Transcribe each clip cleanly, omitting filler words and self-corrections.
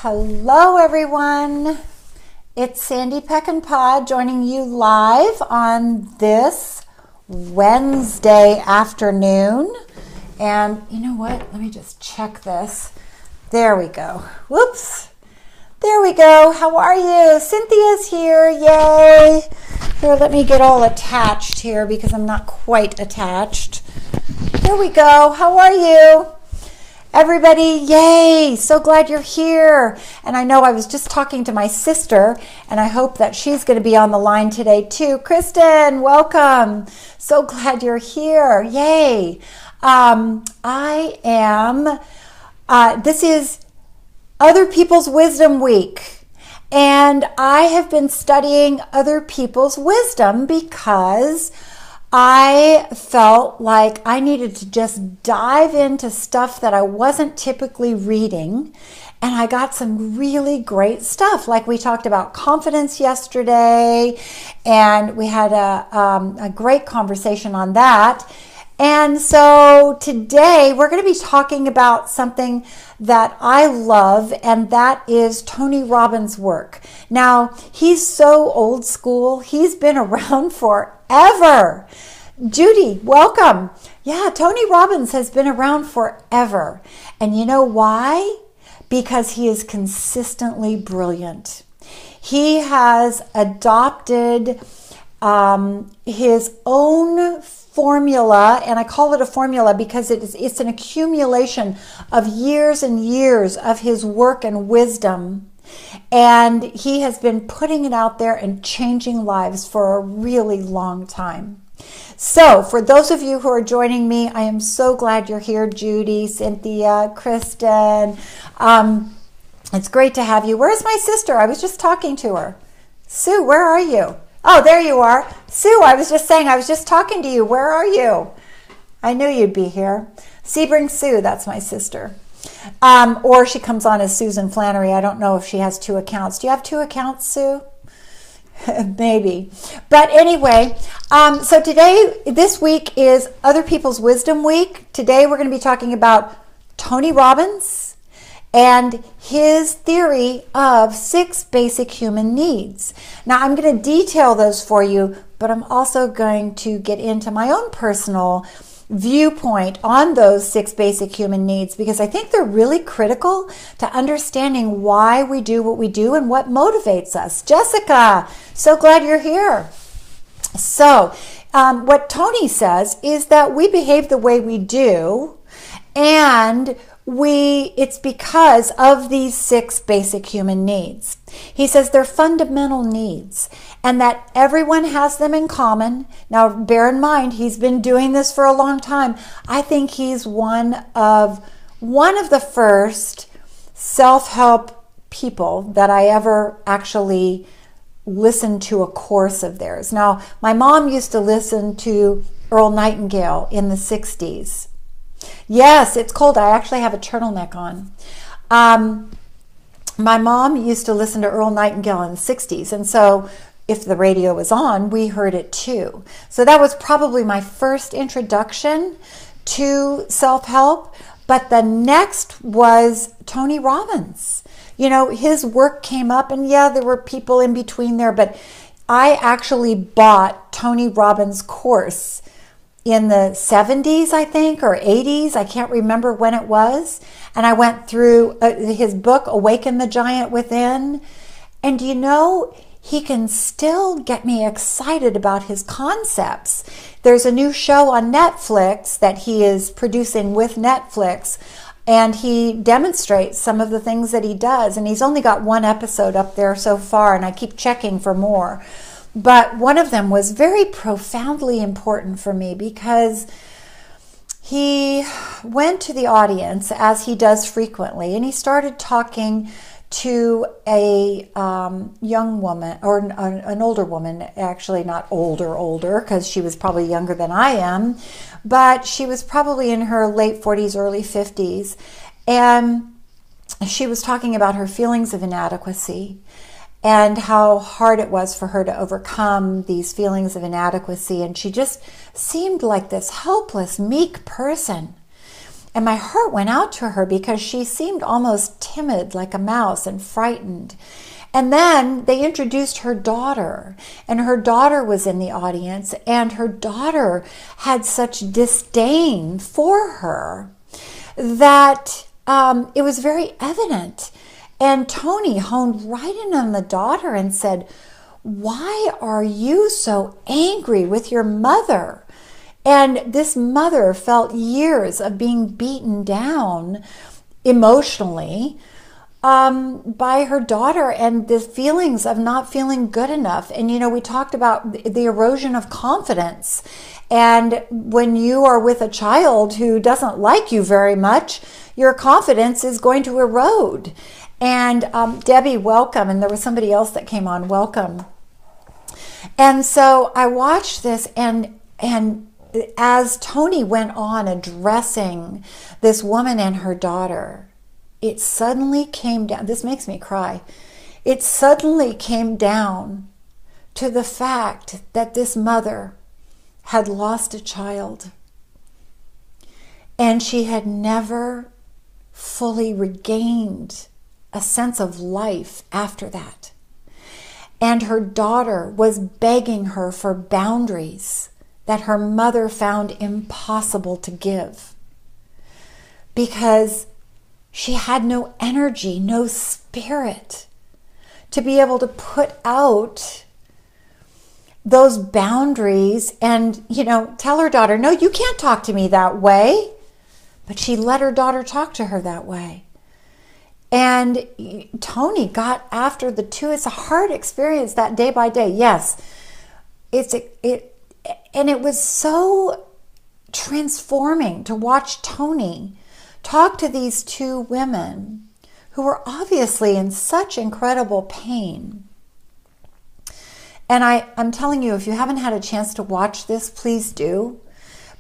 Hello everyone, it's Sandy Peckinpah joining you live on this Wednesday afternoon. And you know what, let me just check this. There we go. Whoops. There we go. How are you? Cynthia's here. Yay. Here, let me get all attached here because I'm not quite attached. There we go. How are you? Everybody, yay, so glad you're here. And I know I was just talking to my sister, and I hope that she's going to be on the line today too. Kristen, welcome. So glad you're here. Yay. This is Other People's Wisdom Week. And I have been studying other people's wisdom because I felt like I needed to just dive into stuff that I wasn't typically reading, and I got some really great stuff. Like we talked about confidence yesterday, and we had a great conversation on that. And so today we're going to be talking about something that I love, and that is Tony Robbins' work. Now, he's so old school. He's been around forever. Judy, welcome. Yeah, Tony Robbins has been around forever. And you know why? Because he is consistently brilliant. He has adopted his own formula, and I call it a formula because it's an accumulation of years and years of his work and wisdom. And he has been putting it out there and changing lives for a really long time. So for those of you who are joining me, I am so glad you're here, Judy, Cynthia, Kristen. It's great to have you. Where's my sister? I was just talking to her. Sue, where are you? Oh, there you are. Sue, I was just talking to you. Where are you? I knew you'd be here. Sebring Sue, that's my sister. Or she comes on as Susan Flannery. I don't know if she has two accounts. Do you have two accounts, Sue? Maybe. But anyway, so this week is Other People's Wisdom Week. Today we're going to be talking about Tony Robbins and his theory of 6 basic human needs. Now, I'm going to detail those for you, but I'm also going to get into my own personal viewpoint on those 6 basic human needs because I think they're really critical to understanding why we do what we do and what motivates us. Jessica, so glad you're here. So, what Tony says is that we behave the way we do, and it's because of these 6 basic human needs. He says they're fundamental needs and that everyone has them in common. Now, bear in mind, he's been doing this for a long time. I think he's one of the first self-help people that I ever actually listened to a course of theirs. Now, my mom used to listen to Earl Nightingale in the 60s. Yes, it's cold. I actually have a turtleneck on. My mom used to listen to Earl Nightingale in the 60s, and so if the radio was on, we heard it too. So that was probably my first introduction to self-help, but the next was Tony Robbins. You know, his work came up, and yeah, there were people in between there, but I actually bought Tony Robbins' course in the 70s, I think, or 80s. I can't remember when it was. And I went through his book, Awaken the Giant Within. And you know, he can still get me excited about his concepts. There's a new show on Netflix that he is producing with Netflix, and he demonstrates some of the things that he does. And he's only got 1 episode up there so far, and I keep checking for more. But one of them was very profoundly important for me because he went to the audience, as he does frequently, and he started talking to a young woman, or an older woman, actually not older, because she was probably younger than I am, but she was probably in her late 40s, early 50s, and she was talking about her feelings of inadequacy and how hard it was for her to overcome these feelings of inadequacy. And she just seemed like this helpless, meek person. And my heart went out to her because she seemed almost timid, like a mouse, and frightened. And then they introduced her daughter, and her daughter was in the audience, and her daughter had such disdain for her that it was very evident. And Tony honed right in on the daughter and said, "Why are you so angry with your mother?" And this mother felt years of being beaten down emotionally by her daughter, and the feelings of not feeling good enough. And, we talked about the erosion of confidence. And when you are with a child who doesn't like you very much, your confidence is going to erode. And Debbie, welcome. And there was somebody else that came on, welcome. And so I watched this, and as Tony went on addressing this woman and her daughter, it suddenly came down. This makes me cry. It suddenly came down to the fact that this mother had lost a child, and she had never fully regained a sense of life after that. And her daughter was begging her for boundaries that her mother found impossible to give, because she had no energy, no spirit to be able to put out those boundaries and, tell her daughter, "No, you can't talk to me that way." But she let her daughter talk to her that way. And Tony got after the two. It's a hard experience, that day by day. Yes, and it was so transforming to watch Tony talk to these two women who were obviously in such incredible pain. And I'm telling you, if you haven't had a chance to watch this, please do,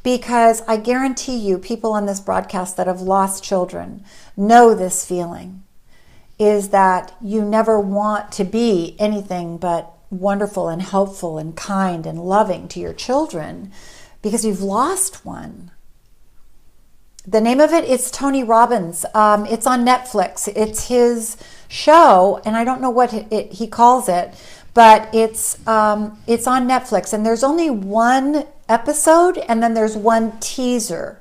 because I guarantee you people on this broadcast that have lost children know this feeling, is that you never want to be anything but wonderful and helpful and kind and loving to your children because you've lost one. The name of it is Tony Robbins. It's on Netflix. It's his show, and I don't know what he calls it, but it's on Netflix. And there's only one episode, and then there's one teaser.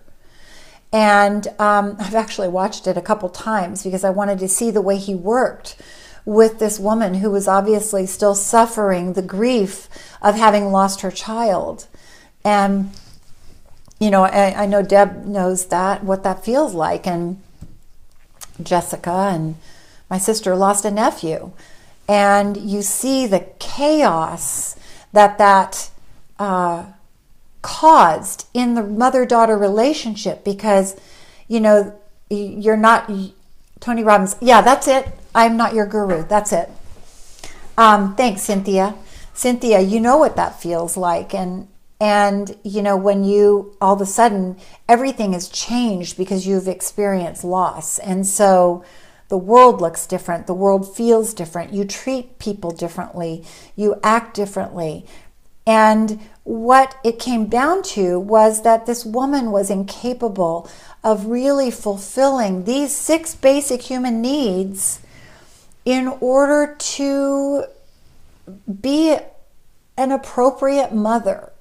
And I've actually watched it a couple times because I wanted to see the way he worked with this woman who was obviously still suffering the grief of having lost her child. And I know Deb knows what that feels like, and Jessica and my sister lost a nephew, and you see the chaos that caused in the mother-daughter relationship, because you're not Tony Robbins. Yeah, that's it. I'm not your guru. That's it. Thanks, Cynthia. Cynthia, you know what that feels like, and when you all of a sudden everything has changed because you've experienced loss, and so the world looks different, the world feels different, you treat people differently, you act differently. And what it came down to was that this woman was incapable of really fulfilling these 6 basic human needs in order to be an appropriate mother,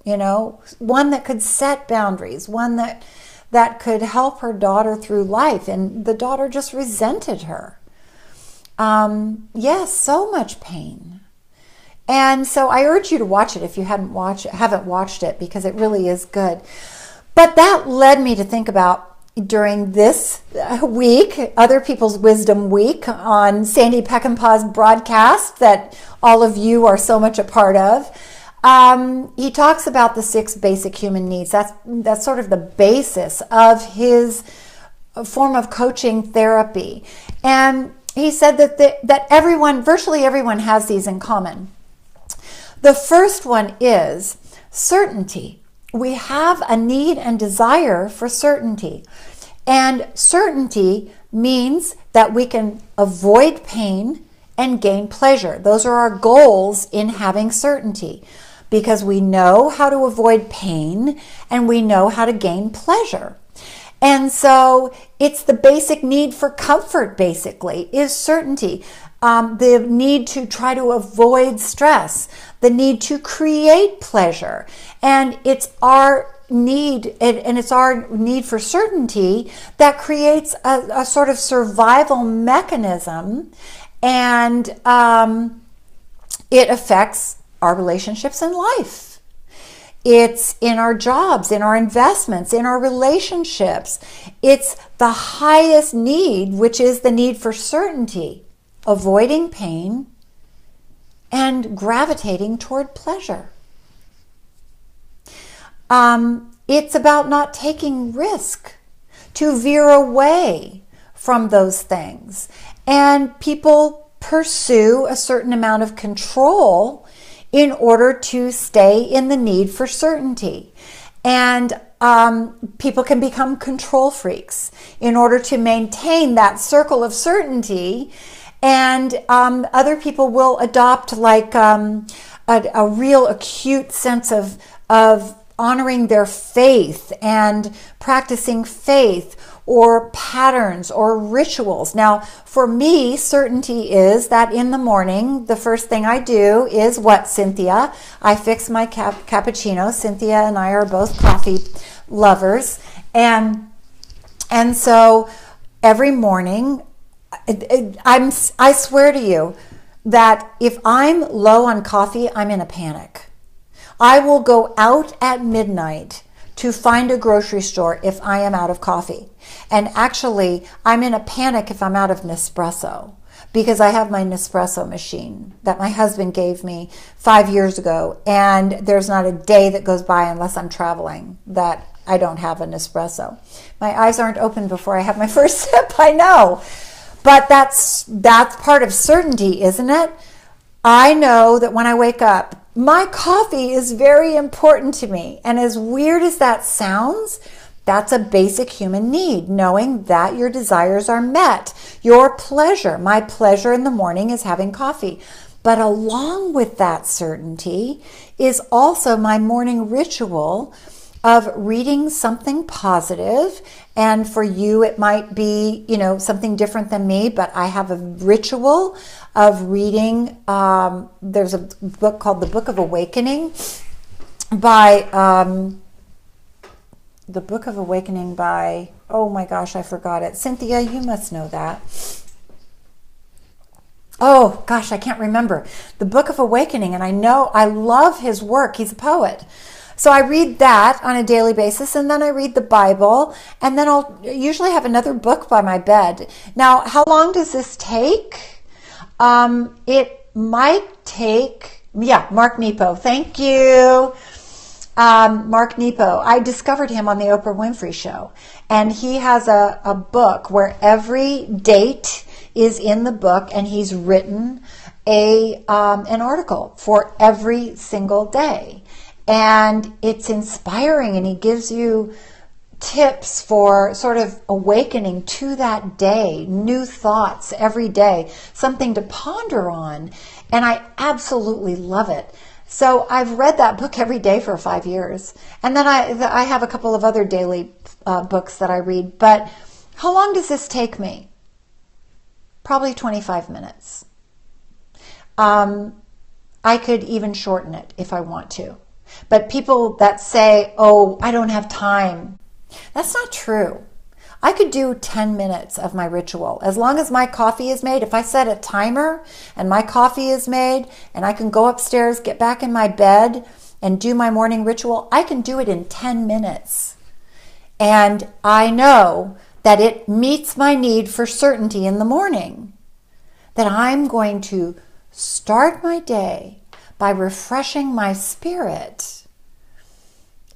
one that could set boundaries, one that could help her daughter through life. And the daughter just resented her. Yes, so much pain. And so I urge you to watch it if you haven't watched it, because it really is good. But that led me to think about, during this week, Other People's Wisdom Week on Sandy Peckinpah's broadcast that all of you are so much a part of, he talks about the 6 basic human needs. That's sort of the basis of his form of coaching therapy. And he said that virtually everyone has these in common. The first one is certainty. We have a need and desire for certainty. And certainty means that we can avoid pain and gain pleasure. Those are our goals in having certainty, because we know how to avoid pain and we know how to gain pleasure. And so it's the basic need for comfort, basically, is certainty. The need to try to avoid stress, the need to create pleasure. And it's our need, and it's our need for certainty that creates a sort of survival mechanism, and it affects our relationships in life. It's in our jobs, in our investments, in our relationships. It's the highest need, which is the need for certainty, avoiding pain, and gravitating toward pleasure. It's about not taking risk, to veer away from those things. And people pursue a certain amount of control in order to stay in the need for certainty. And people can become control freaks in order to maintain that circle of certainty. And other people will adopt like a real acute sense of honoring their faith and practicing faith, or patterns or rituals. Now, for me, certainty is that in the morning, the first thing I do is what, Cynthia? I fix my cappuccino. Cynthia and I are both coffee lovers. And so every morning, I swear to you that if I'm low on coffee, I'm in a panic. I will go out at midnight to find a grocery store if I am out of coffee. And actually, I'm in a panic if I'm out of Nespresso, because I have my Nespresso machine that my husband gave me 5 years ago. And there's not a day that goes by unless I'm traveling that I don't have a Nespresso. My eyes aren't open before I have my first sip, I know. But that's part of certainty, isn't it? I know that when I wake up, my coffee is very important to me. And as weird as that sounds, that's a basic human need, knowing that your desires are met. Your pleasure, my pleasure in the morning is having coffee. But along with that certainty is also my morning ritual of reading something positive. And for you, it might be, something different than me, but I have a ritual of reading. There's a book called The Book of Awakening by, oh my gosh, I forgot it. Cynthia, you must know that. Oh gosh, I can't remember. The Book of Awakening, and I love his work. He's a poet. So I read that on a daily basis, and then I read the Bible, and then I'll usually have another book by my bed. Now, how long does this take? It might take, Mark Nepo. Thank you. Mark Nepo. I discovered him on the Oprah Winfrey Show, and he has a book where every date is in the book, and he's written an article for every single day. And it's inspiring, and he gives you tips for sort of awakening to that day, new thoughts every day, something to ponder on. And I absolutely love it. So I've read that book every day for 5 years. And then I have a couple of other daily books that I read. But how long does this take me? Probably 25 minutes. I could even shorten it if I want to. But people that say, oh, I don't have time, that's not true. I could do 10 minutes of my ritual. As long as my coffee is made, if I set a timer and my coffee is made and I can go upstairs, get back in my bed and do my morning ritual, I can do it in 10 minutes. And I know that it meets my need for certainty in the morning, that I'm going to start my day by refreshing my spirit,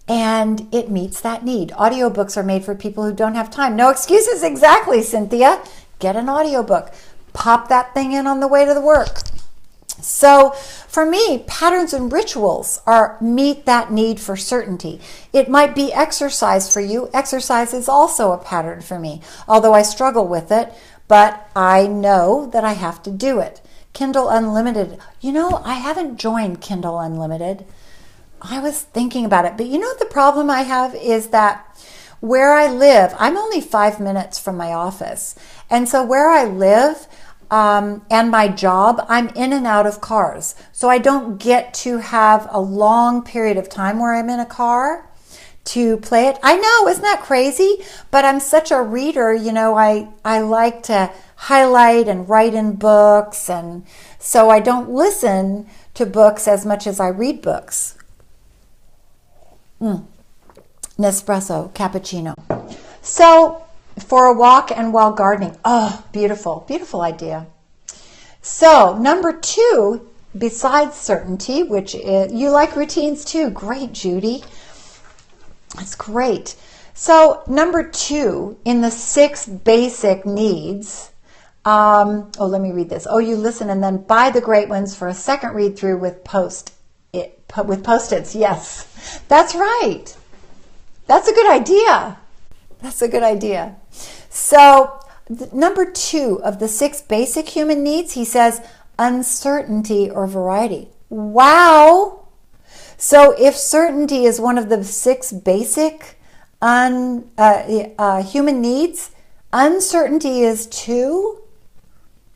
and it meets that need. Audiobooks are made for people who don't have time. No excuses, exactly, Cynthia. Get an audiobook. Pop that thing in on the way to the work. So for me, patterns and rituals meet that need for certainty. It might be exercise for you. Exercise is also a pattern for me, although I struggle with it, but I know that I have to do it. Kindle Unlimited. I haven't joined Kindle Unlimited. I was thinking about it, but the problem I have is that where I live, I'm only 5 minutes from my office. And so where I live and my job, I'm in and out of cars. So I don't get to have a long period of time where I'm in a car to play it. I know, isn't that crazy? But I'm such a reader, you know, I like to highlight and write in books, and so I don't listen to books as much as I read books. Nespresso, cappuccino. So for a walk and while gardening. Oh, beautiful, beautiful idea. So number 2, besides certainty, which is, you like routines too. Great, Judy. That's great. So number 2 in the 6 basic needs, let me read this. Oh, you listen and then buy the great ones for a second read through with Post-its. Yes, that's right. That's a good idea. That's a good idea. So number 2 of the 6 basic human needs, he says, uncertainty or variety. Wow. So if certainty is one of the 6 basic human needs, uncertainty is too?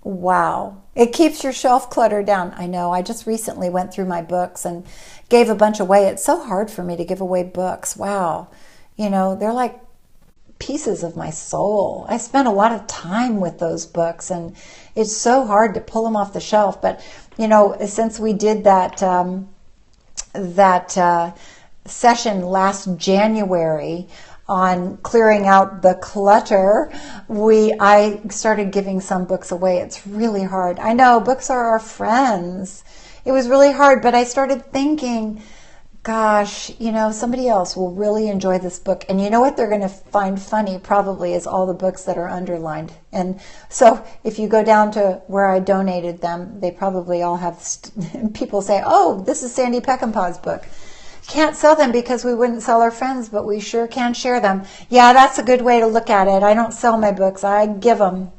Wow. It keeps your shelf clutter down. I know. I just recently went through my books and gave a bunch away. It's so hard for me to give away books. Wow. You know, they're like pieces of my soul. I spent a lot of time with those books, and it's so hard to pull them off the shelf. But, you know, since we did that session last January on clearing out the clutter, I started giving some books away. It's really hard. I know, books are our friends. It was really hard, but I started thinking, gosh, you know, somebody else will really enjoy this book. And you know what they're going to find funny probably is all the books that are underlined. And so if you go down to where I donated them, they probably all have, people say, oh, this is Sandy Peckinpah's book. Can't sell them because we wouldn't sell our friends, but we sure can share them. Yeah, that's a good way to look at it. I don't sell my books. I give them.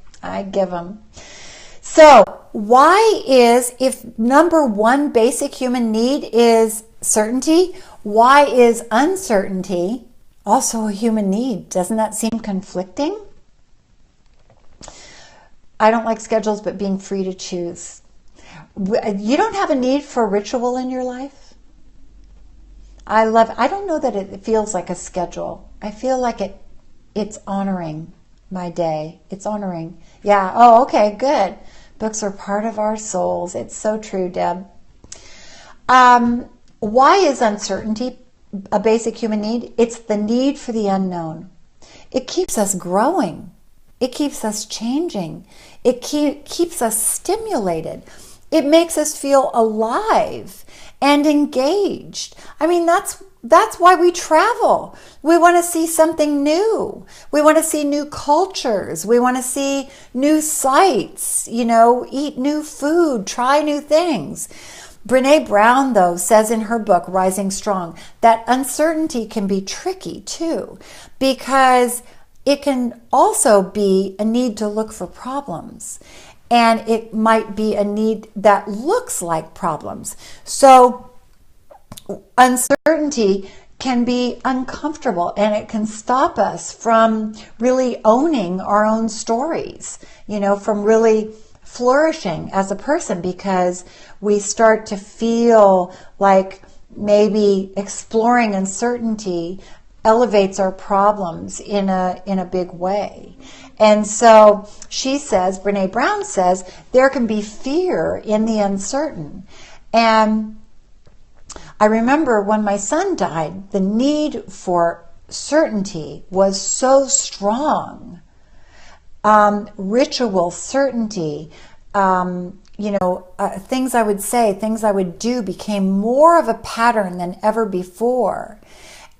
So why is, if number 1 basic human need is certainty, why is uncertainty also a human need? Doesn't that seem conflicting? I don't like schedules, but being free to choose. You don't have a need for ritual in your life? I don't know that it feels like a schedule. I feel like it's honoring my day. It's honoring. Yeah. Oh, okay, good. Books are part of our souls. It's so true, Deb. Why is uncertainty a basic human need? It's the need for the unknown. It keeps us growing. It keeps us changing. It keeps us stimulated. It makes us feel alive and engaged. I mean, that's why we travel. We want to see something new. We want to see new cultures. We want to see new sights, you know, eat new food, try new things. Brene Brown, though, says in her book, Rising Strong, that uncertainty can be tricky, too, because it can also be a need to look for problems. And it might be a need that looks like problems. So uncertainty can be uncomfortable, and it can stop us from really owning our own stories, you know, from really flourishing as a person, because we start to feel like maybe exploring uncertainty elevates our problems in a big way. And so she says, Brene Brown says, there can be fear in the uncertain. And I remember when my son died, the need for certainty was so strong. Ritual certainty, things I would say, things I would do became more of a pattern than ever before.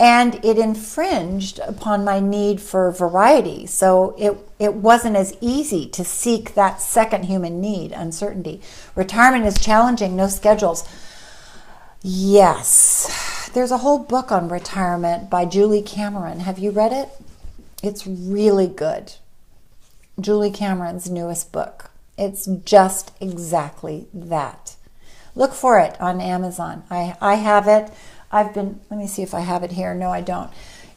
And it infringed upon my need for variety. So it wasn't as easy to seek that second human need, uncertainty. Retirement is challenging, no schedules. Yes. There's a whole book on retirement by Julie Cameron. Have you read it? It's really good. Julie Cameron's newest book. It's just exactly that. Look for it on Amazon. I have it. Let me see if I have it here. No, I don't.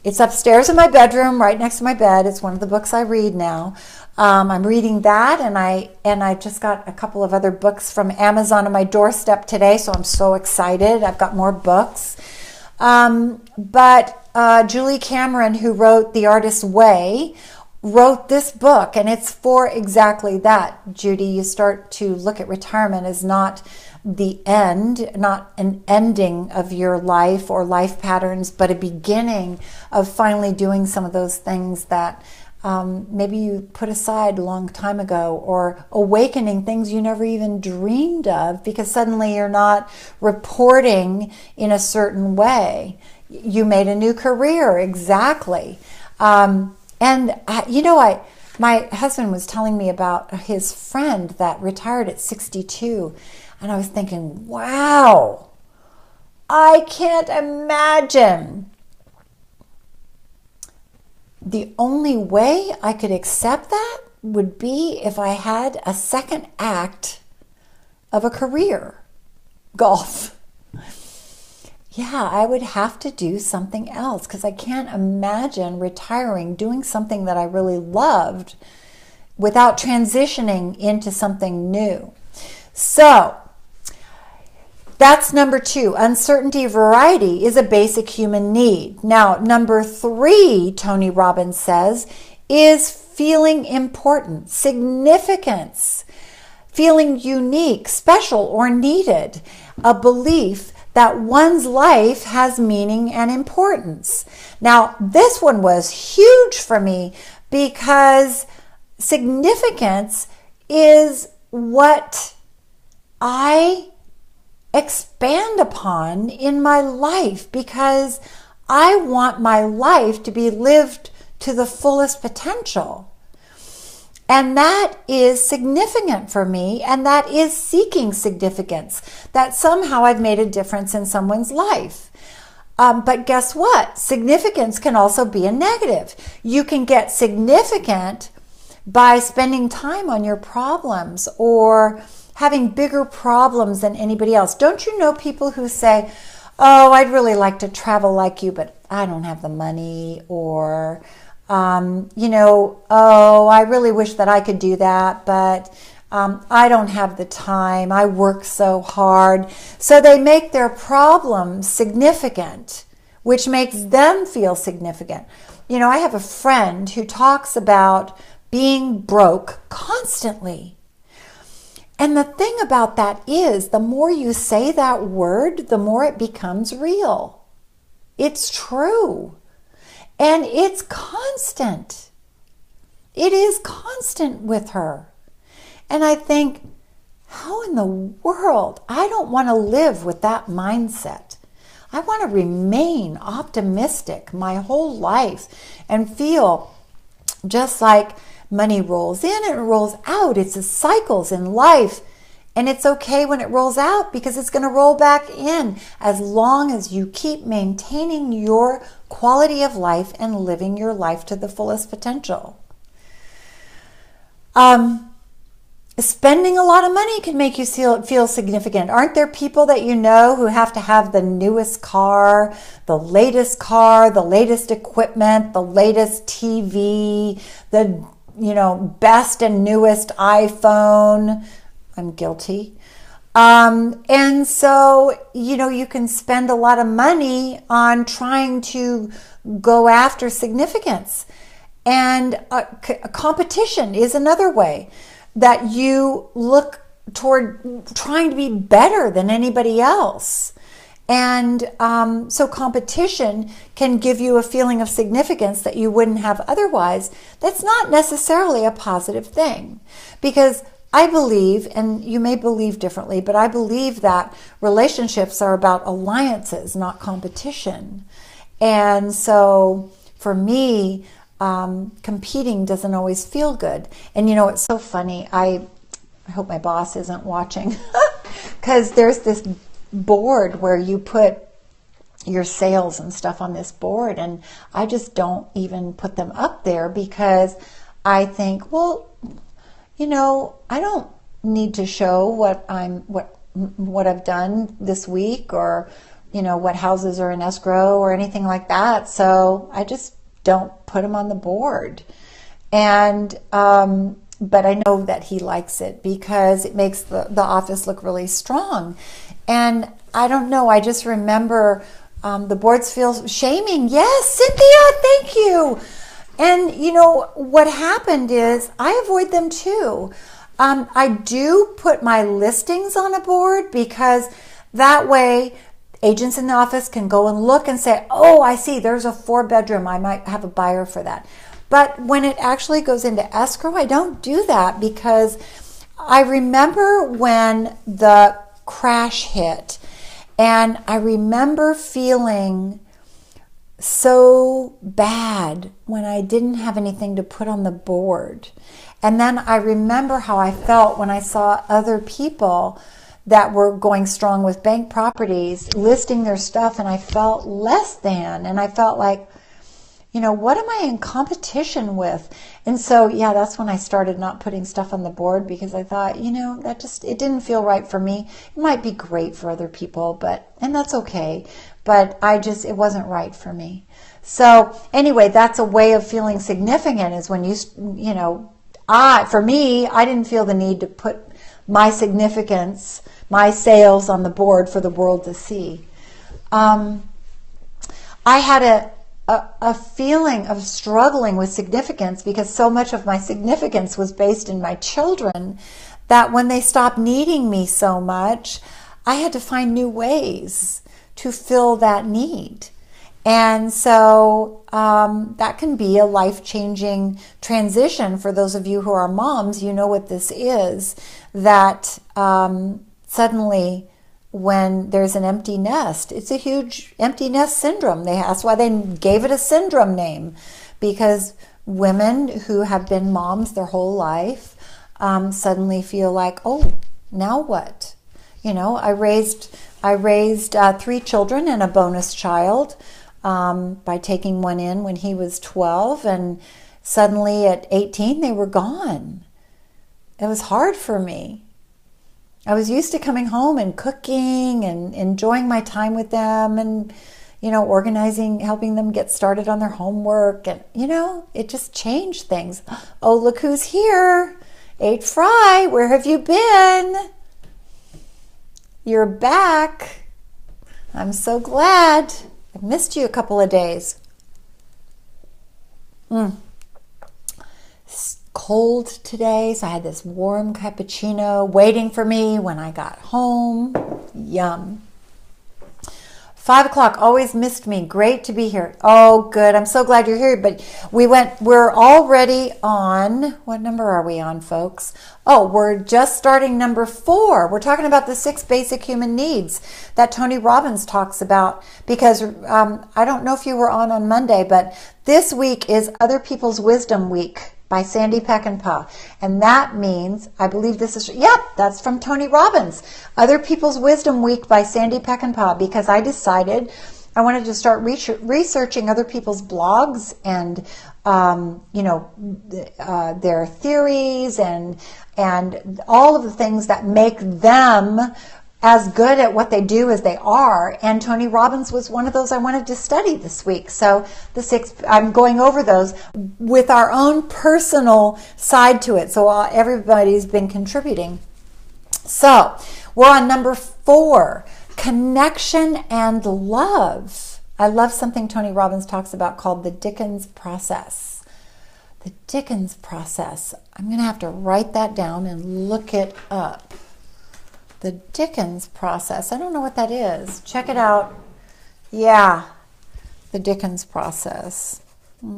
It's upstairs in my bedroom, right next to my bed. It's one of the books I read now. I'm reading that, and I just got a couple of other books from Amazon on my doorstep today, so I'm so excited. I've got more books. But Julie Cameron, who wrote The Artist's Way, wrote this book, and it's for exactly that. Judy, you start to look at retirement as not the end, not an ending of your life or life patterns, but a beginning of finally doing some of those things that maybe you put aside a long time ago, or awakening things you never even dreamed of because suddenly you're not reporting in a certain way. You made a new career, exactly. My husband was telling me about his friend that retired at 62. And I was thinking, wow, I can't imagine. The only way I could accept that would be if I had a second act of a career, golf. Yeah, I would have to do something else because I can't imagine retiring, doing something that I really loved without transitioning into something new. So, that's number 2. Uncertainty variety is a basic human need. Now, number 3, Tony Robbins says, is feeling important, significance, feeling unique, special, or needed, a belief that one's life has meaning and importance. Now, this one was huge for me because significance is what I expand upon in my life, because I want my life to be lived to the fullest potential. And that is significant for me, and that is seeking significance, that somehow I've made a difference in someone's life. But guess what? Significance can also be a negative. You can get significant by spending time on your problems or having bigger problems than anybody else. Don't you know people who say, oh, I'd really like to travel like you, but I don't have the money, or, oh, I really wish that I could do that, but I don't have the time. I work so hard. So they make their problems significant, which makes them feel significant. I have a friend who talks about being broke constantly. And the thing about that is, the more you say that word, the more it becomes real. It's true. And it's constant. It is constant with her. And I think, how in the world? I don't want to live with that mindset. I want to remain optimistic my whole life and feel just like money rolls in and it rolls out. It's the cycles in life. And it's okay when it rolls out because it's going to roll back in as long as you keep maintaining your quality of life and living your life to the fullest potential. Spending a lot of money can make you feel significant. Aren't there people that you know who have to have the newest car, the latest equipment, the latest TV, the best and newest iPhone? I'm guilty. And so, you can spend a lot of money on trying to go after significance. And competition is another way that you look toward trying to be better than anybody else. And so competition can give you a feeling of significance that you wouldn't have otherwise. That's not necessarily a positive thing, because I believe, and you may believe differently, but I believe that relationships are about alliances, not competition. And so for me, competing doesn't always feel good. And it's so funny. I hope my boss isn't watching, because there's this board where you put your sales and stuff on this board, and I just don't even put them up there because I think, well, I don't need to show what I've done this week or what houses are in escrow or anything like that. So I just don't put them on the board. And but I know that he likes it because it makes the office look really strong. And I don't know, I just remember the boards feel shaming. Yes, Cynthia, thank you. And what happened is I avoid them too. I do put my listings on a board because that way agents in the office can go and look and say, oh, I see, there's a 4-bedroom. I might have a buyer for that. But when it actually goes into escrow, I don't do that because I remember when the crash hit, and I remember feeling so bad when I didn't have anything to put on the board. And then I remember how I felt when I saw other people that were going strong with bank properties listing their stuff, and I felt less than, and I felt like, what am I in competition with? And so, yeah, that's when I started not putting stuff on the board because I thought, it didn't feel right for me. It might be great for other people, and that's okay. But it wasn't right for me. So anyway, that's a way of feeling significant is when for me, I didn't feel the need to put my significance, my sales on the board for the world to see. I had a feeling of struggling with significance because so much of my significance was based in my children that when they stopped needing me so much, I had to find new ways to fill that need. And so that can be a life-changing transition for those of you who are moms. You know what this is, that suddenly when there's an empty nest, it's a huge empty nest syndrome. That's why they gave it a syndrome name, because women who have been moms their whole life suddenly feel like, oh, now what? I raised 3 children and a bonus child by taking one in when he was 12, and suddenly at 18 they were gone. It was hard for me. I was used to coming home and cooking and enjoying my time with them and, organizing, helping them get started on their homework. And, it just changed things. Oh, look who's here. Ate Fry, where have you been? You're back. I'm so glad. I've missed you a couple of days. It's cold today, so I had this warm cappuccino waiting for me when I got home. Yum. 5 o'clock, always missed me. Great to be here. Oh, good. I'm so glad you're here. But we're already on, what number are we on, folks? Oh, we're just starting number 4. We're talking about the 6 basic human needs that Tony Robbins talks about, because I don't know if you were on Monday, but this week is Other People's Wisdom Week by Sandy Peckinpah. And that means, I believe this is, that's from Tony Robbins. Other People's Wisdom Week by Sandy Peckinpah, because I decided I wanted to start researching other people's blogs and, their theories and all of the things that make them as good at what they do as they are. And Tony Robbins was one of those I wanted to study this week. So the 6, I'm going over those with our own personal side to it. So everybody's been contributing. So we're on number 4, connection and love. I love something Tony Robbins talks about called the Dickens process. The Dickens process. I'm going to have to write that down and look it up. The Dickens process. I don't know what that is. Check it out. Yeah, the Dickens process.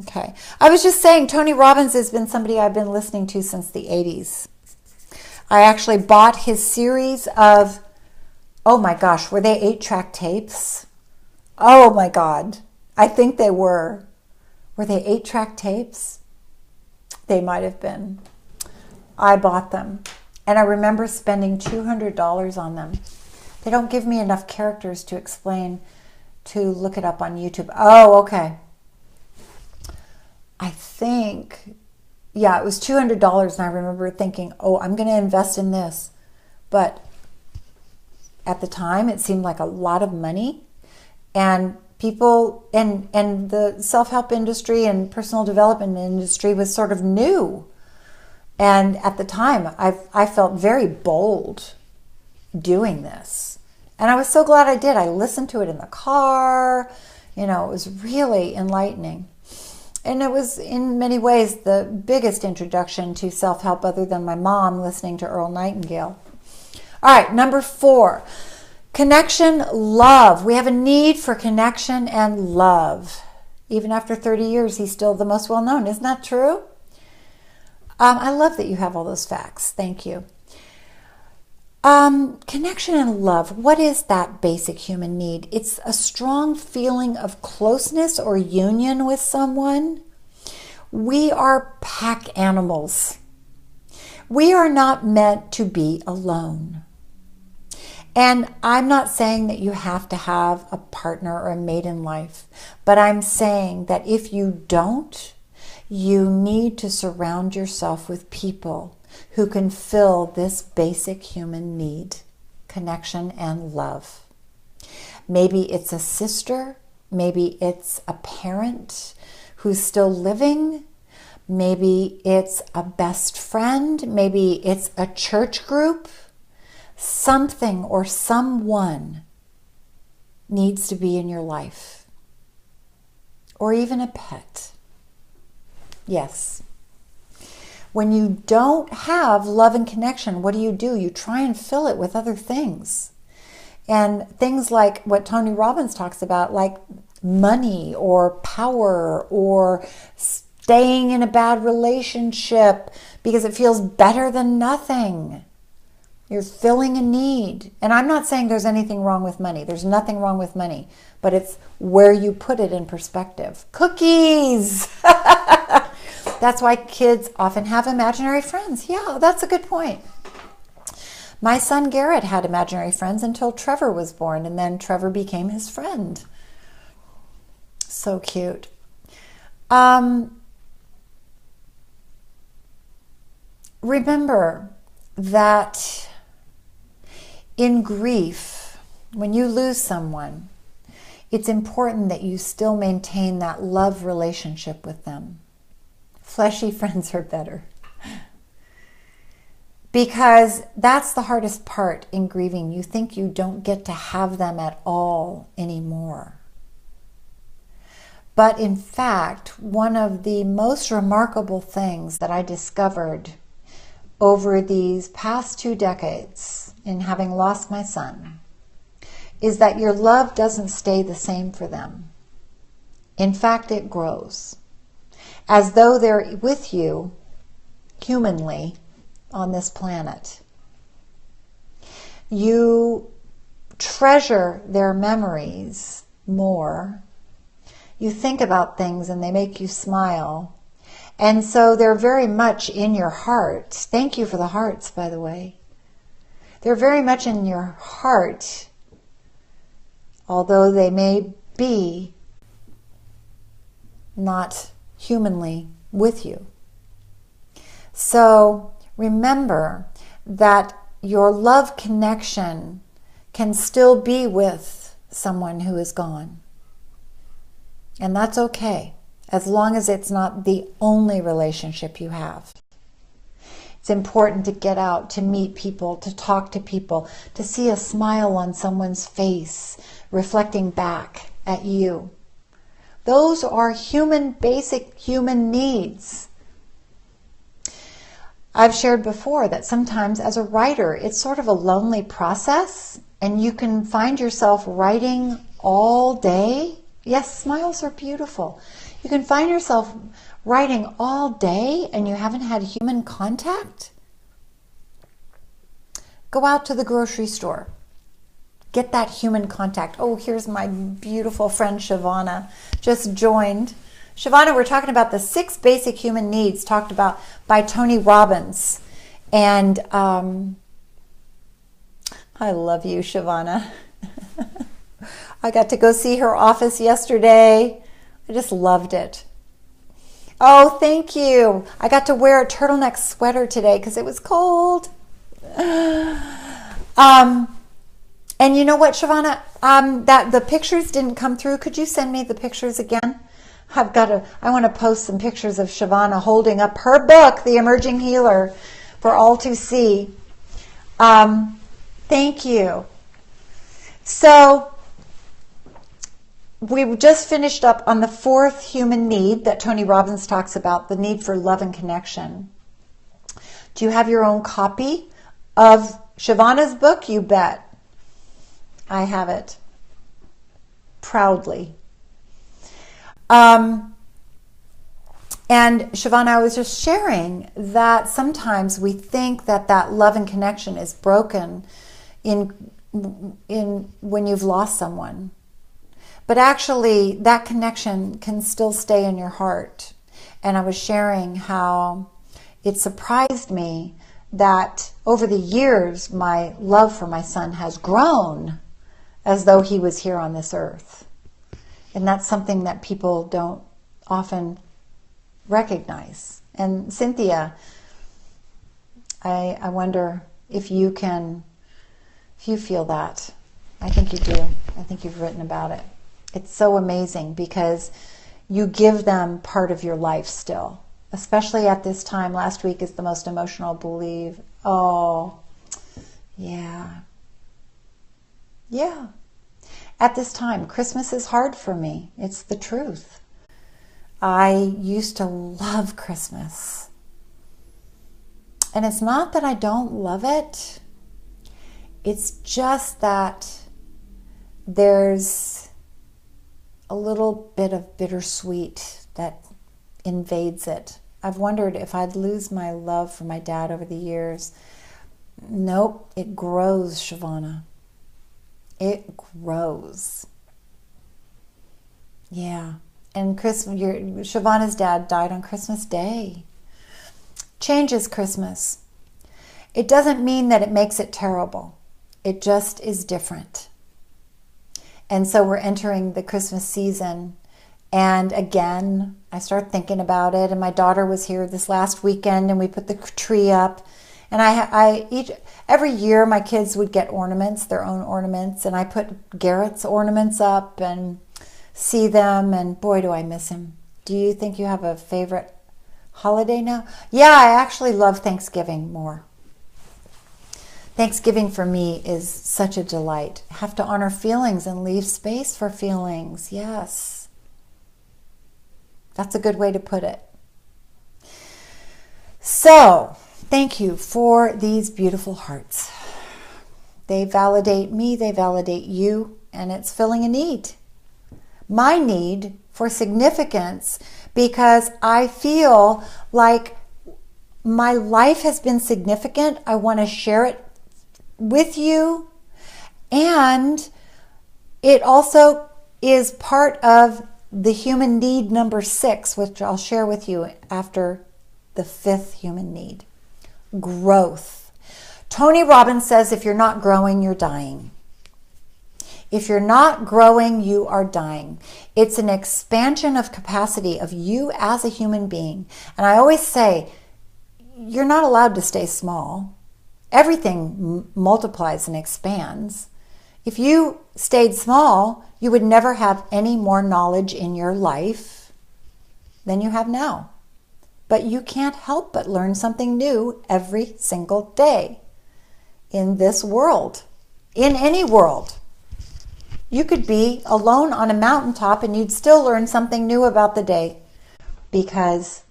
Okay. I was just saying, Tony Robbins has been somebody I've been listening to since the 80s. I actually bought his series of, oh my gosh, were they 8-track tapes? Oh my God. I think they were. Were they 8-track tapes? They might have been. I bought them. And I remember spending $200 on them. They don't give me enough characters to explain, to look it up on YouTube. Oh, okay. I think, it was $200, and I remember thinking, oh, I'm going to invest in this. But at the time, it seemed like a lot of money. And people and the self-help industry and personal development industry was sort of new. And at the time, I felt very bold doing this. And I was so glad I did. I listened to it in the car. You know, it was really enlightening. And it was in many ways the biggest introduction to self-help other than my mom listening to Earl Nightingale. All right, number 4, connection, love. We have a need for connection and love. Even after 30 years, he's still the most well-known. Isn't that true? I love that you have all those facts. Thank you. Connection and love. What is that basic human need? It's a strong feeling of closeness or union with someone. We are pack animals. We are not meant to be alone. And I'm not saying that you have to have a partner or a mate in life, but I'm saying that if you don't, you need to surround yourself with people who can fill this basic human need, connection and love. Maybe it's a sister, maybe it's a parent who's still living, maybe it's a best friend, maybe it's a church group. Something or someone needs to be in your life, or even a pet. Yes. When you don't have love and connection, what do? You try and fill it with other things. And things like what Tony Robbins talks about, like money or power or staying in a bad relationship because it feels better than nothing. You're filling a need. And I'm not saying there's anything wrong with money. There's nothing wrong with money. But it's where you put it in perspective. Cookies! That's why kids often have imaginary friends. Yeah, that's a good point. My son Garrett had imaginary friends until Trevor was born, and then Trevor became his friend. So cute. Remember that in grief, when you lose someone, it's important that you still maintain that love relationship with them. Fleshy friends are better. Because that's the hardest part in grieving. You think you don't get to have them at all anymore. But in fact, one of the most remarkable things that I discovered over these past 2 decades in having lost my son is that your love doesn't stay the same for them. In fact, it grows. As though they're with you humanly on this planet. You treasure their memories more. You think about things and they make you smile. And so they're very much in your heart. Thank you for the hearts, by the way. They're very much in your heart, although they may be not humanly with you. So remember that your love connection can still be with someone who is gone. And that's okay, as long as it's not the only relationship you have. It's important to get out, to meet people, to talk to people, to see a smile on someone's face reflecting back at you. Those are basic human needs. I've shared before that sometimes as a writer, it's sort of a lonely process, and you can find yourself writing all day. Yes, smiles are beautiful. You can find yourself writing all day and you haven't had human contact. Go out to the grocery store. Get that human contact. Oh, here's my beautiful friend Shavana, just joined. Shavana, we're talking about the 6 basic human needs talked about by Tony Robbins. And I love you, Shavana. I got to go see her office yesterday. I just loved it. Oh, thank you. I got to wear a turtleneck sweater today because it was cold. And you know what, Shavana? that the pictures didn't come through. Could you send me the pictures again? I want to post some pictures of Shavana holding up her book, The Emerging Healer, for all to see. Thank you. So we just finished up on the fourth human need that Tony Robbins talks about, the need for love and connection. Do you have your own copy of Shavana's book? You bet. I have it. Proudly. And Shavana, I was just sharing that sometimes we think that that love and connection is broken in when you've lost someone. But actually, that connection can still stay in your heart. And I was sharing how it surprised me that over the years, my love for my son has grown as though he was here on this earth. And that's something that people don't often recognize. And Cynthia, I wonder if you feel that. I think you do. I think you've written about it. It's so amazing because you give them part of your life still, especially at this time. Last week is the most emotional, I believe. Oh, yeah. Yeah. At this time, Christmas is hard for me. It's the truth. I used to love Christmas. And it's not that I don't love it. It's just that there's a little bit of bittersweet that invades it. I've wondered if I'd lose my love for my dad over the years. Nope, it grows, Shavana. It grows. Yeah. And Shavana's dad died on Christmas Day. Changes Christmas. It doesn't mean that it makes it terrible. It just is different. And so we're entering the Christmas season. And again, I start thinking about it. And my daughter was here this last weekend and we put the tree up. And every year my kids would get ornaments, their own ornaments. And I put Garrett's ornaments up and see them. And boy, do I miss him. Do you think you have a favorite holiday now? Yeah, I actually love Thanksgiving more. Thanksgiving for me is such a delight. I have to honor feelings and leave space for feelings. Yes. That's a good way to put it. So, thank you for these beautiful hearts. They validate me, they validate you, and it's filling a need. My need for significance, because I feel like my life has been significant. I want to share it with you, and it also is part of the human need number 6, which I'll share with you after the 5th human need. Growth. Tony Robbins says if you're not growing, you're dying. If you're not growing, you are dying. It's an expansion of capacity of you as a human being. And I always say, you're not allowed to stay small. Everything multiplies and expands. If you stayed small, you would never have any more knowledge in your life than you have now. But you can't help but learn something new every single day in this world, in any world. You could be alone on a mountaintop and you'd still learn something new about the day because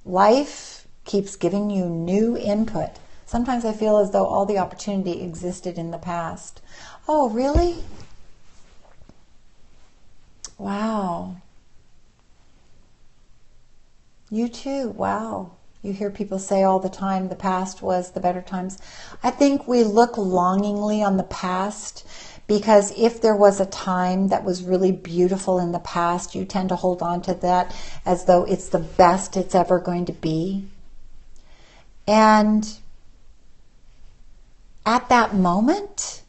life keeps giving you new input. Sometimes I feel as though all the opportunity existed in the past. Oh, really? Wow. You too. Wow. You hear people say all the time, the past was the better times. I think we look longingly on the past because if there was a time that was really beautiful in the past, you tend to hold on to that as though it's the best it's ever going to be. And at that moment,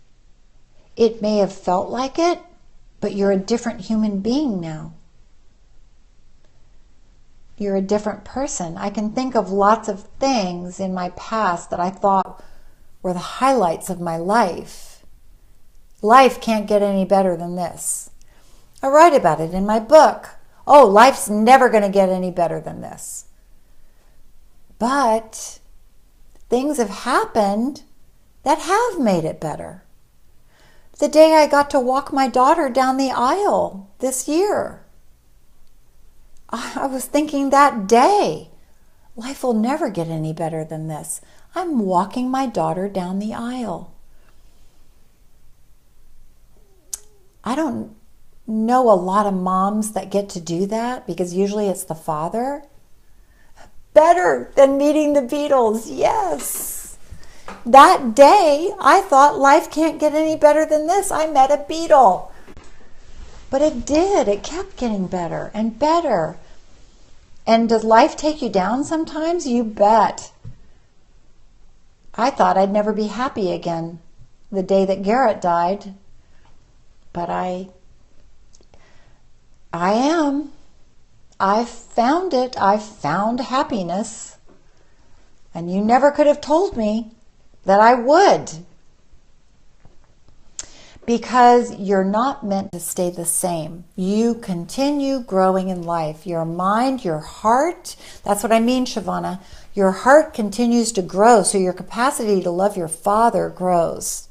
it may have felt like it, but you're a different human being now. You're a different person. I can think of lots of things in my past that I thought were the highlights of my life. life can't get any better than this. I write about it in my book. Oh, life's never going to get any better than this. But things have happened that have made it better. The day I got to walk my daughter down the aisle this year, I was thinking that day, life will never get any better than this. I'm walking my daughter down the aisle. I don't know a lot of moms that get to do that because usually it's the father. Better than meeting the Beatles, yes. That day, I thought life can't get any better than this. I met a Beatle. But it did. It kept getting better and better. And does life take you down sometimes? You bet. I thought I'd never be happy again the day that Garrett died. But I am. I've found it. I've found happiness. And you never could have told me that I would. Because you're not meant to stay the same. You continue growing in life. Your mind, your heart, that's what I mean, Shavana. Your heart continues to grow, so your capacity to love your Father grows.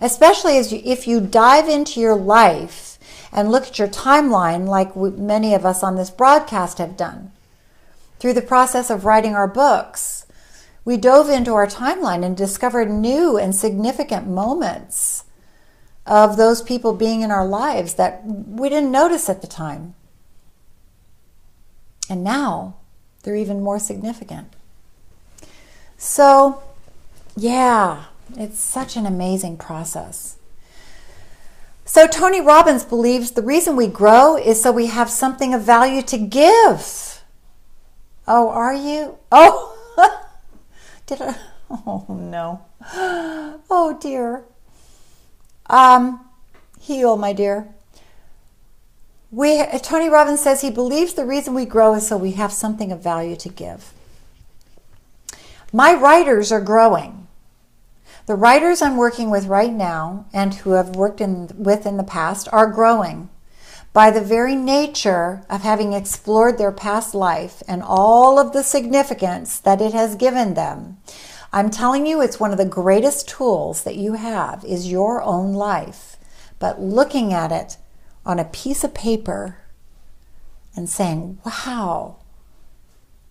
Especially if you dive into your life and look at your timeline like many of us on this broadcast have done. Through the process of writing our books, we dove into our timeline and discovered new and significant moments of those people being in our lives that we didn't notice at the time. And now they're even more significant. So, yeah, it's such an amazing process. So Tony Robbins believes the reason we grow is so we have something of value to give. Oh, are you? Oh, did I? Oh, no. Oh, dear. Heal, my dear. Tony Robbins says he believes the reason we grow is so we have something of value to give. My writers are growing. The writers I'm working with right now and who I've worked with in the past are growing by the very nature of having explored their past life and all of the significance that it has given them. I'm telling you, it's one of the greatest tools that you have is your own life. But looking at it on a piece of paper and saying, wow,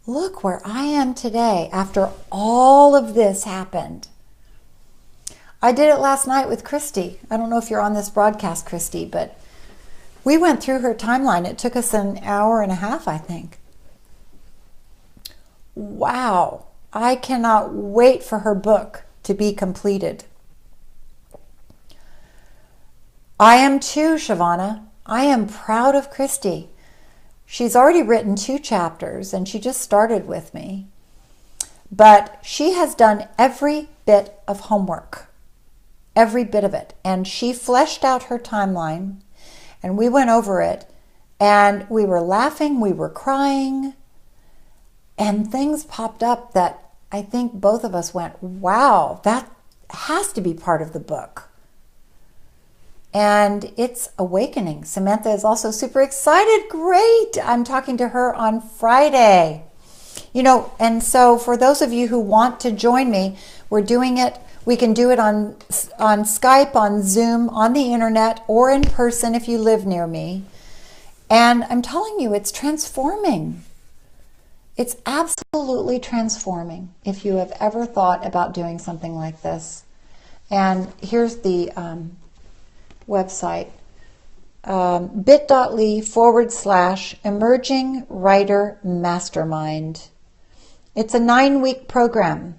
look where I am today after all of this happened. I did it last night with Christy. I don't know if you're on this broadcast, Christy, but we went through her timeline. It took us an hour and a half, I think. Wow. I cannot wait for her book to be completed. I am too, Shavana. I am proud of Christy. She's already written 2 chapters and she just started with me. But she has done every bit of homework. Every bit of it. And she fleshed out her timeline and we went over it and we were laughing, we were crying, and things popped up that I think both of us went, wow, that has to be part of the book. And it's awakening. Samantha is also super excited. Great. I'm talking to her on Friday. You know, and so for those of you who want to join me, we're doing it. We can do it on Skype, on Zoom, on the internet, or in person if you live near me. And I'm telling you, it's transforming. It's absolutely transforming if you have ever thought about doing something like this. And here's the website, bit.ly/Emerging Writer Mastermind. It's a 9-week program.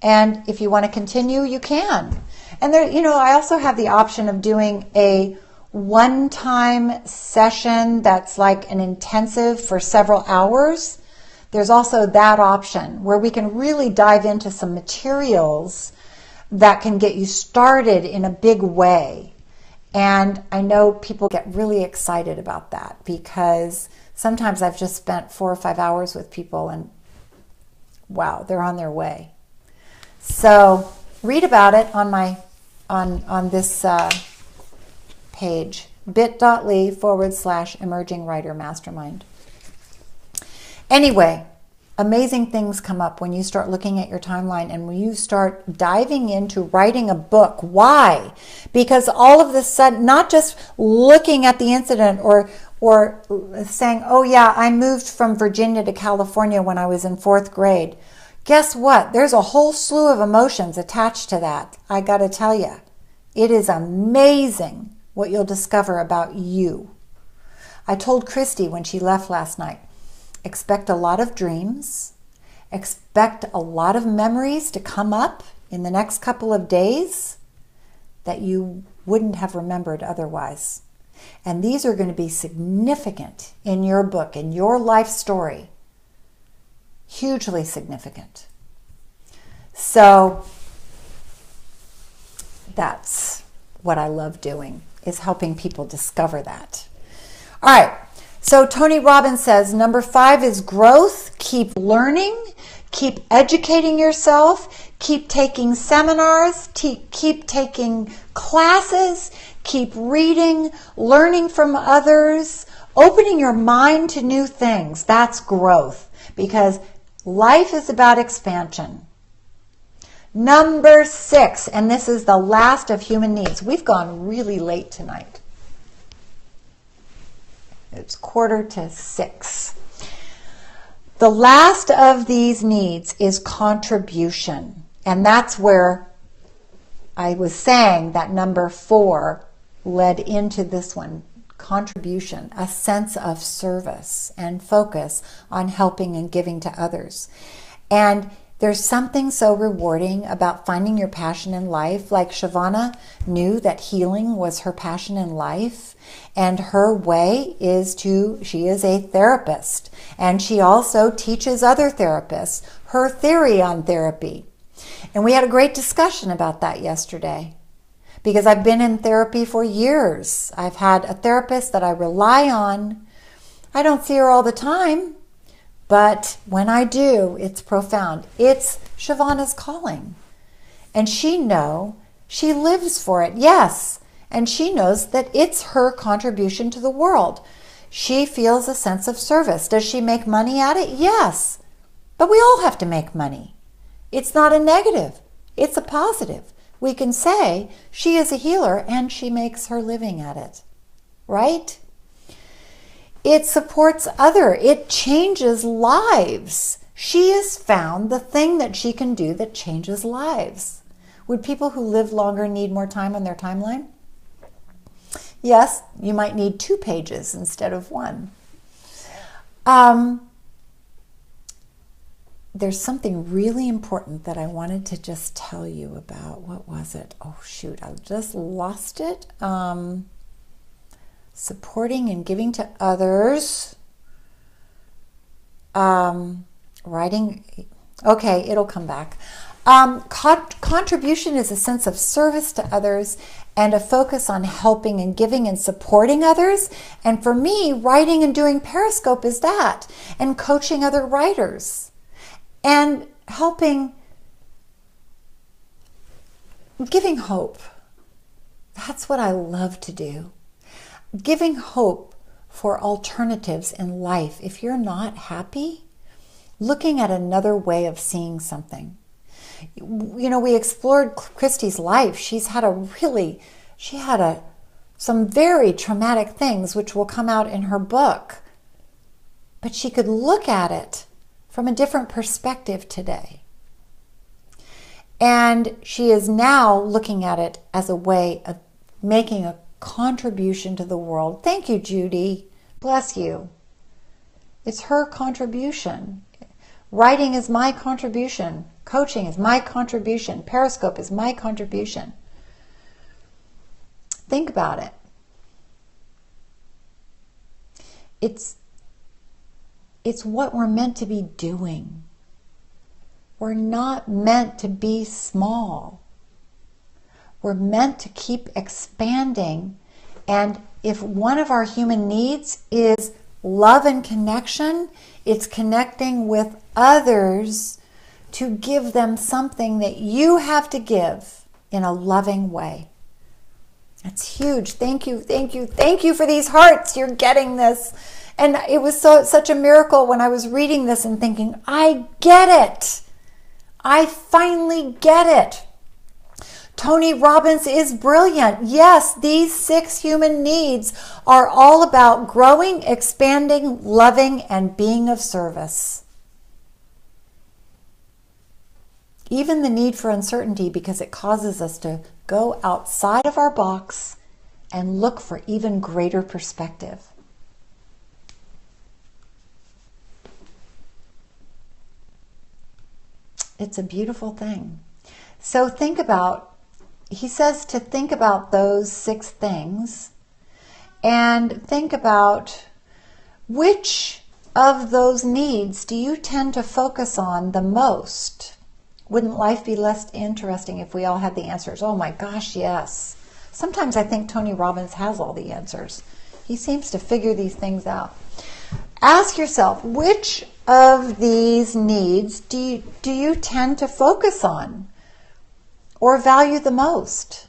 And if you want to continue, you can. And there, you know, I also have the option of doing a one-time session that's like an intensive for several hours. There's also that option where we can really dive into some materials that can get you started in a big way. And I know people get really excited about that because sometimes I've just spent 4 or 5 hours with people and wow, they're on their way. So read about it on my on this page, bit.ly/emerging writer mastermind. Anyway, amazing things come up when you start looking at your timeline and when you start diving into writing a book. Why? Because all of a sudden, not just looking at the incident or saying, oh yeah, I moved from Virginia to California when I was in 4th grade. Guess what? There's a whole slew of emotions attached to that. I got to tell you, it is amazing what you'll discover about you. I told Christy when she left last night, expect a lot of dreams, expect a lot of memories to come up in the next couple of days that you wouldn't have remembered otherwise. And these are going to be significant in your book, in your life story. Hugely significant. So that's what I love doing, is helping people discover that. All right. So Tony Robbins says, number 5 is growth. Keep learning, keep educating yourself, keep taking seminars, keep taking classes, keep reading, learning from others, opening your mind to new things. That's growth, because life is about expansion. Number 6, and this is the last of human needs. We've gone really late tonight. It's 5:45. The last of these needs is contribution. And that's where I was saying that number 4 led into this one. Contribution, a sense of service and focus on helping and giving to others. And there's something so rewarding about finding your passion in life. Like Shavana knew that healing was her passion in life. And her way is she is a therapist. And she also teaches other therapists her theory on therapy. And we had a great discussion about that yesterday. Because I've been in therapy for years. I've had a therapist that I rely on. I don't see her all the time. But when I do, it's profound. It's Shavana's calling. And she lives for it, yes. And she knows that it's her contribution to the world. She feels a sense of service. Does she make money at it? Yes. But we all have to make money. It's not a negative. It's a positive. We can say she is a healer and she makes her living at it. Right? It supports it changes lives. She has found the thing that she can do that changes lives. Would people who live longer need more time on their timeline? Yes, you might need 2 pages instead of 1. There's something really important that I wanted to just tell you about. What was it? Oh, shoot, I just lost it. Supporting and giving to others. Writing. Okay, it'll come back. Contribution is a sense of service to others and a focus on helping and giving and supporting others. And for me, writing and doing Periscope is that. And coaching other writers. And giving hope. That's what I love to do. Giving hope for alternatives in life. If you're not happy, looking at another way of seeing something. You know, we explored Christy's life. She had some very traumatic things which will come out in her book. But she could look at it from a different perspective today. And she is now looking at it as a way of making a contribution to the world. Thank you, Judy. Bless you. It's her contribution. Writing is my contribution. Coaching is my contribution. Periscope is my contribution. Think about it. It's what we're meant to be doing. We're not meant to be small. We're meant to keep expanding. And if one of our human needs is love and connection, it's connecting with others to give them something that you have to give in a loving way. That's huge. Thank you, thank you, thank you for these hearts. You're getting this. And it was such a miracle when I was reading this and thinking, I get it. I finally get it. Tony Robbins is brilliant. Yes, these 6 human needs are all about growing, expanding, loving, and being of service. Even the need for uncertainty, because it causes us to go outside of our box and look for even greater perspective. It's a beautiful thing. So he says to think about those 6 things and think about which of those needs do you tend to focus on the most? Wouldn't life be less interesting if we all had the answers? Oh my gosh, yes. Sometimes I think Tony Robbins has all the answers. He seems to figure these things out. Ask yourself, which of these needs do you tend to focus on or value the most?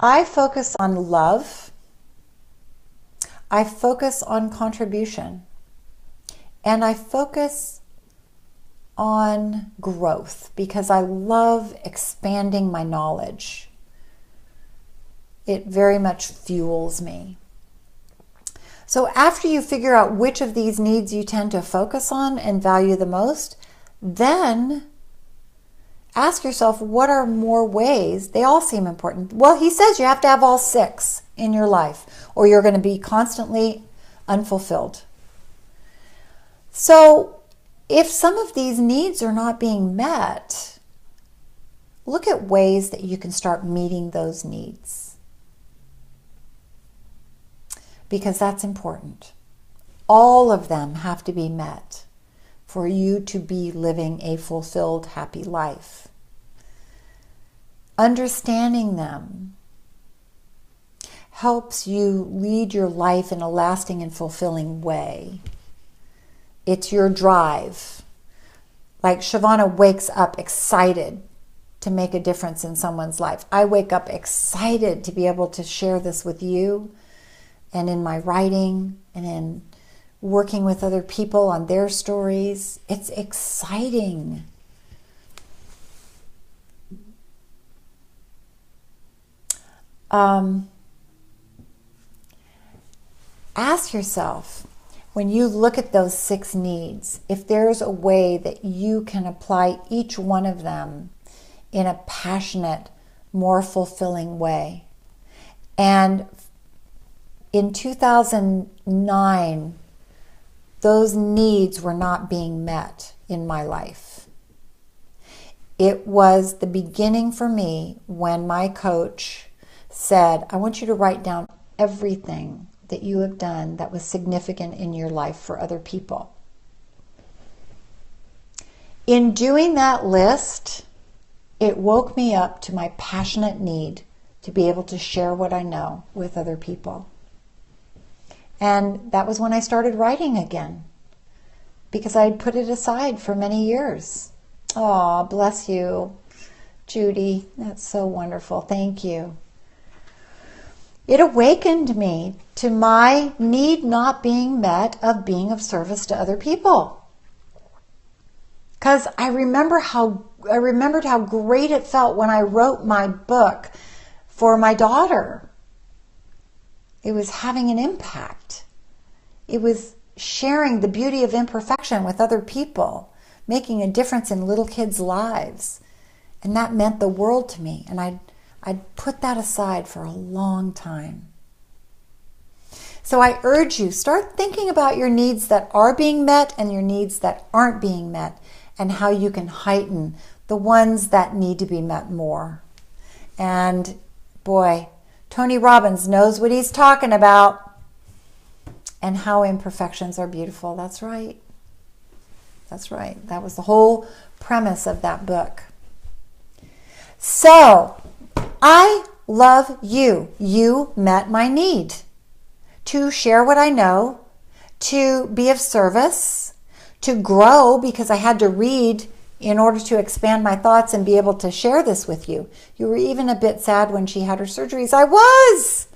I focus on love. I focus on contribution. And I focus on growth because I love expanding my knowledge. It very much fuels me. So after you figure out which of these needs you tend to focus on and value the most, then ask yourself, what are more ways? They all seem important. Well, he says you have to have all 6 in your life or you're going to be constantly unfulfilled. So if some of these needs are not being met, look at ways that you can start meeting those needs. Because that's important. All of them have to be met for you to be living a fulfilled, happy life. Understanding them helps you lead your life in a lasting and fulfilling way. It's your drive. Like Shavana wakes up excited to make a difference in someone's life. I wake up excited to be able to share this with you and in my writing and in working with other people on their stories. It's exciting. Ask yourself, when you look at those 6 needs, if there's a way that you can apply each one of them in a passionate, more fulfilling way. And in 2009, those needs were not being met in my life. It was the beginning for me when my coach said, I want you to write down everything that you have done that was significant in your life for other people. In doing that list, it woke me up to my passionate need to be able to share what I know with other people. And that was when I started writing again, because I had put it aside for many years. Aw, bless you, Judy. That's so wonderful. Thank you. It awakened me to my need not being met of being of service to other people. Because I remembered how great it felt when I wrote my book for my daughter. It was having an impact. It was sharing the beauty of imperfection with other people, making a difference in little kids' lives. And that meant the world to me. And I'd put that aside for a long time. So I urge you, start thinking about your needs that are being met and your needs that aren't being met, and how you can heighten the ones that need to be met more. And boy, Tony Robbins knows what he's talking about, and how imperfections are beautiful. That's right. That's right. That was the whole premise of that book. So, I love you. You met my need to share what I know, to be of service, to grow because I had to read in order to expand my thoughts and be able to share this with you. You were even a bit sad when she had her surgeries. I was,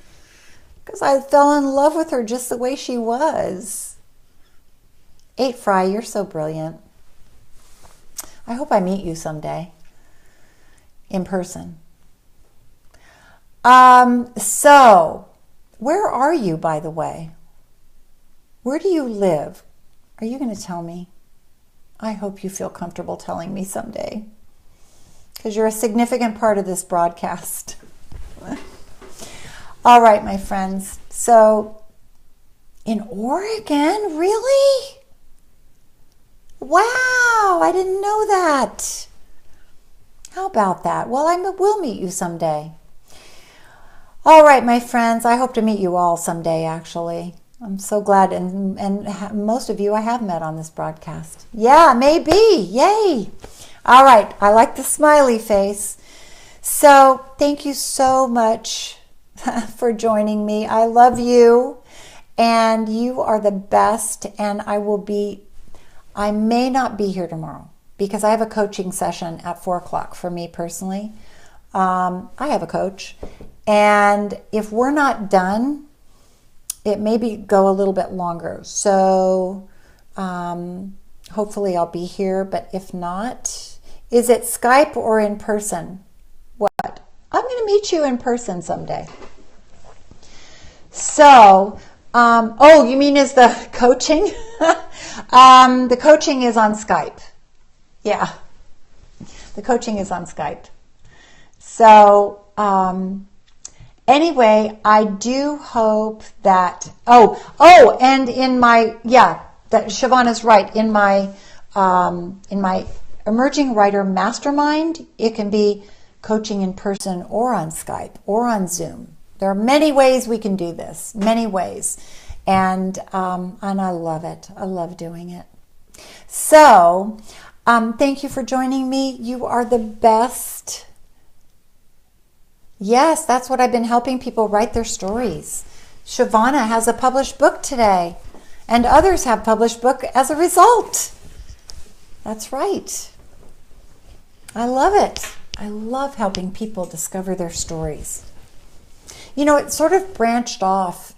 because I fell in love with her just the way she was. 8 Fry, you're so brilliant. I hope I meet you someday in person. So, where are you, by the way? Where do you live? Are you going to tell me? I hope you feel comfortable telling me someday, because you're a significant part of this broadcast. All right, my friends. So, in Oregon, really? Wow, I didn't know that. How about that? Well, will meet you someday. All right, my friends, I hope to meet you all someday, actually. I'm so glad, and most of you I have met on this broadcast. Yeah, maybe. Yay. All right, I like the smiley face. So thank you so much for joining me. I love you, and you are the best, and I may not be here tomorrow because I have a coaching session at 4 o'clock for me personally. I have a coach, and if we're not done, it may go a little bit longer. So hopefully I'll be here, but if not, is it Skype or in person? What? I'm going to meet you in person someday. So, oh, you mean is the coaching? The coaching is on Skype. Yeah, the coaching is on Skype. So, anyway, I do hope that, and in my, that Shavana's right, in my Emerging Writer Mastermind, it can be coaching in person or on Skype or on Zoom. There are many ways we can do this, many ways. And I love it. I love doing it. So, thank you for joining me. You are the best. Yes, that's what I've been helping people write their stories. Shavana has a published book today, and others have published book as a result. That's right. I love it. I love helping people discover their stories. You know, it sort of branched off.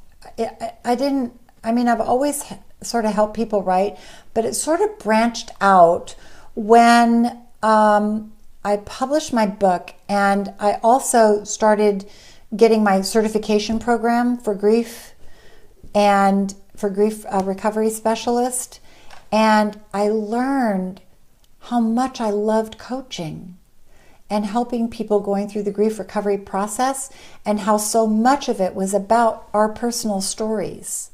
I've always sort of helped people write, but it sort of branched out when I published my book, and I also started getting my certification program for grief and for grief recovery specialist. And I learned how much I loved coaching and helping people going through the grief recovery process, and how so much of it was about our personal stories.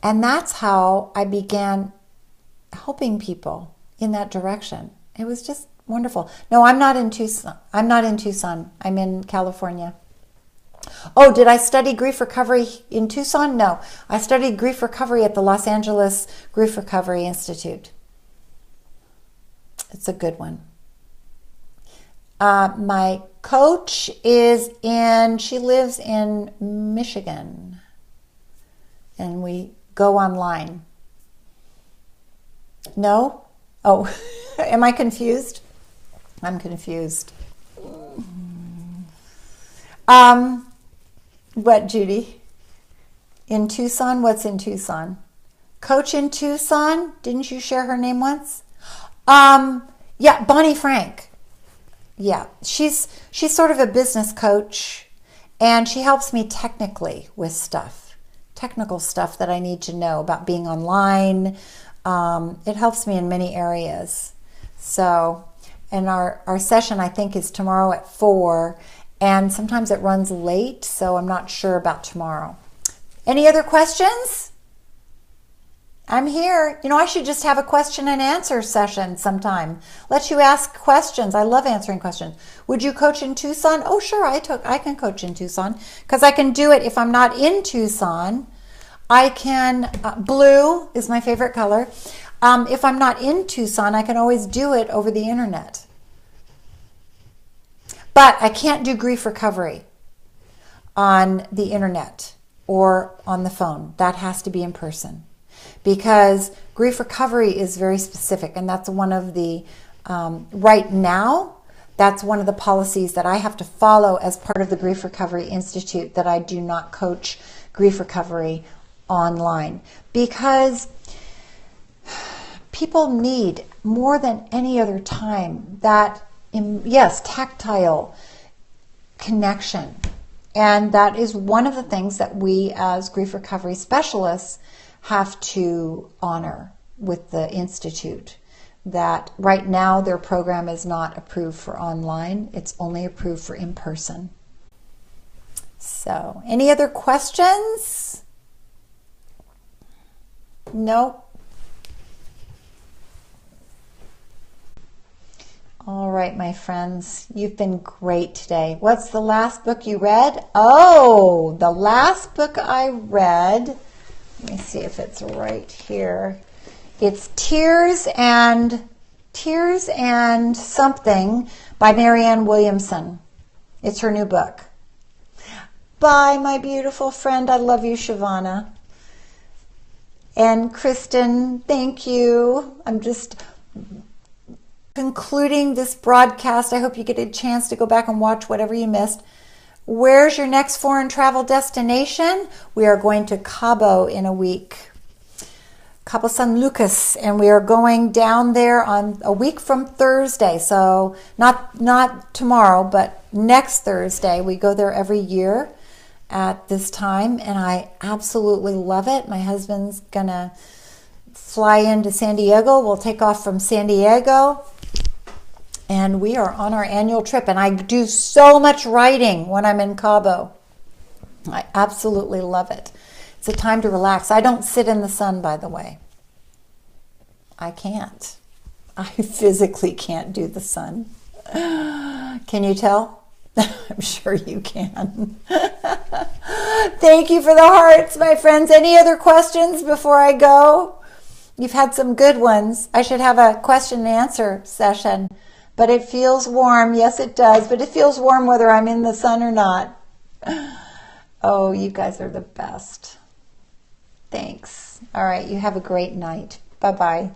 And that's how I began helping people in that direction. It was just wonderful. No, I'm not in Tucson. I'm in California. Oh, did I study grief recovery in Tucson? No, I studied grief recovery at the Los Angeles Grief Recovery Institute. It's a good one. My coach she lives in Michigan, and we go online. No? Oh, am I confused? I'm confused. What, Judy? In Tucson? What's in Tucson? Coach in Tucson? Didn't you share her name once? Yeah, Bonnie Frank. Yeah, she's sort of a business coach, and she helps me technically with technical stuff that I need to know about being online. It helps me in many areas. So, and our session, I think, is tomorrow at 4, and sometimes it runs late, so I'm not sure about tomorrow. Any other questions? I'm here. You know, I should just have a question and answer session sometime. Let you ask questions. I love answering questions. Would you coach in Tucson? Oh, sure, I can coach in Tucson, because I can do it if I'm not in Tucson. I can, blue is my favorite color. If I'm not in Tucson, I can always do it over the internet. But I can't do grief recovery on the internet or on the phone. That has to be in person. because grief recovery is very specific, and that's one of the, right now, that's one of the policies that I have to follow as part of the Grief Recovery Institute, that I do not coach grief recovery online, because people need, more than any other time, that, yes, tactile connection. And that is one of the things that we as grief recovery specialists have to honor with the Institute. That right now their program is not approved for online, it's only approved for in-person. So, any other questions? No? All right, my friends, you've been great today. What's the last book you read? Oh, the last book I read, let me see if it's right here. It's Tears and Something by Marianne Williamson. It's her new book. Bye, my beautiful friend. I love you, Shavana. And Kristen, thank you. I'm just concluding this broadcast. I hope you get a chance to go back and watch whatever you missed. Where's your next foreign travel destination? We are going to Cabo in a week. Cabo San Lucas, and we are going down there on a week from Thursday. So not tomorrow, but next Thursday. We go there every year at this time, and I absolutely love it. My husband's gonna fly into San Diego. We'll take off from San Diego, and we are on our annual trip. And I do so much writing when I'm in Cabo. I absolutely love it. It's a time to relax. I don't sit in the sun, by the way. I can't. I physically can't do the sun. Can you tell? I'm sure you can. Thank you for the hearts, my friends. Any other questions before I go? You've had some good ones. I should have a question and answer session. But it feels warm. Yes, it does. But it feels warm whether I'm in the sun or not. Oh, you guys are the best. Thanks. All right. You have a great night. Bye-bye.